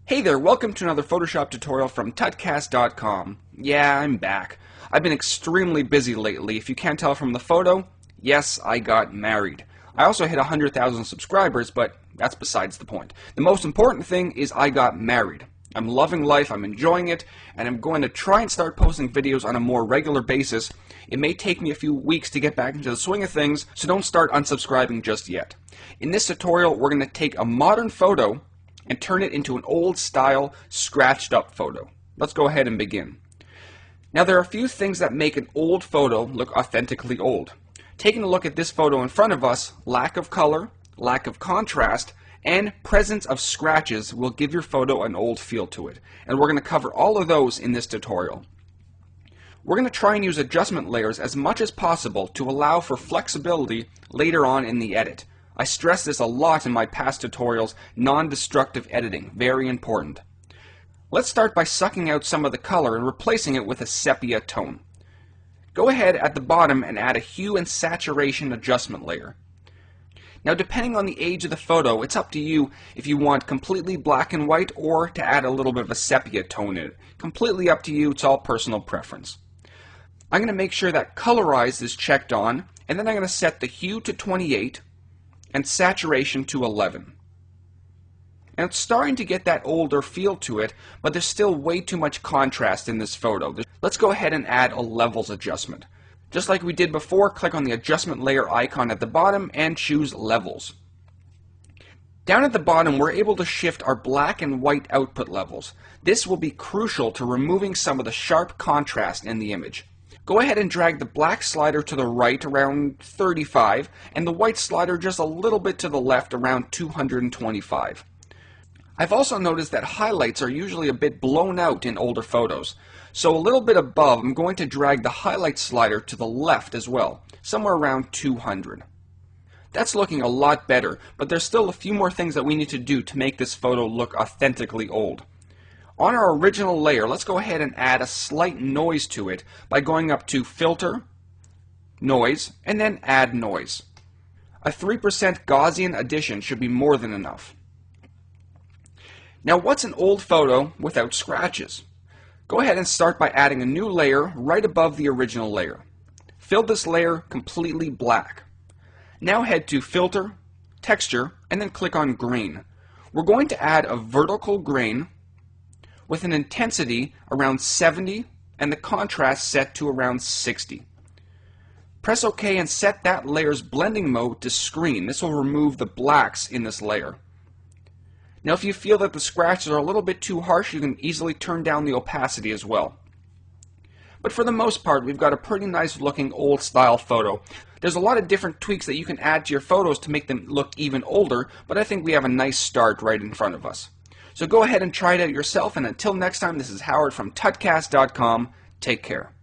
Hey there, welcome to another Photoshop tutorial from Tutcast.com. Yeah, I'm back. I've been extremely busy lately. If you can't tell from the photo, yes, I got married. I also hit 100,000 subscribers, but that's besides the point. The most important thing is I got married. I'm loving life, I'm enjoying it, and I'm going to try and start posting videos on a more regular basis. It may take me a few weeks to get back into the swing of things, so don't start unsubscribing just yet. In this tutorial, we're going to take a modern photo and turn it into an old-style, scratched-up photo. Let's go ahead and begin. Now, there are a few things that make an old photo look authentically old. Taking a look at this photo in front of us, lack of color, lack of contrast, and presence of scratches will give your photo an old feel to it. And we're going to cover all of those in this tutorial. We're going to try and use adjustment layers as much as possible to allow for flexibility later on in the edit. I stress this a lot in my past tutorials, non-destructive editing, very important. Let's start by sucking out some of the color and replacing it with a sepia tone. Go ahead at the bottom and add a hue and saturation adjustment layer. Now, depending on the age of the photo, it's up to you if you want completely black and white or to add a little bit of a sepia tone in it. Completely up to you, it's all personal preference. I'm going to make sure that colorize is checked on, and then I'm going to set the hue to 28 and saturation to 11. And it's starting to get that older feel to it, but there's still way too much contrast in this photo. Let's go ahead and add a levels adjustment. Just like we did before, click on the adjustment layer icon at the bottom and choose levels. Down at the bottom, we're able to shift our black and white output levels. This will be crucial to removing some of the sharp contrast in the image. Go ahead and drag the black slider to the right around 35 and the white slider just a little bit to the left around 225. I've also noticed that highlights are usually a bit blown out in older photos. So a little bit above, I'm going to drag the highlight slider to the left as well, somewhere around 200. That's looking a lot better, but there's still a few more things that we need to do to make this photo look authentically old. On our original layer, let's go ahead and add a slight noise to it by going up to Filter, Noise, and then Add Noise. A 3% Gaussian addition should be more than enough. Now, what's an old photo without scratches? Go ahead and start by adding a new layer right above the original layer. Fill this layer completely black. Now head to Filter, Texture, and then click on Grain. We're going to add a vertical grain with an intensity around 70 and the contrast set to around 60. Press OK and set that layer's blending mode to screen. This will remove the blacks in this layer. Now, if you feel that the scratches are a little bit too harsh, you can easily turn down the opacity as well. But for the most part, we've got a pretty nice looking old style photo. There's a lot of different tweaks that you can add to your photos to make them look even older, but I think we have a nice start right in front of us. So go ahead and try it out yourself, and until next time, this is Howard from Tutcast.com. Take care.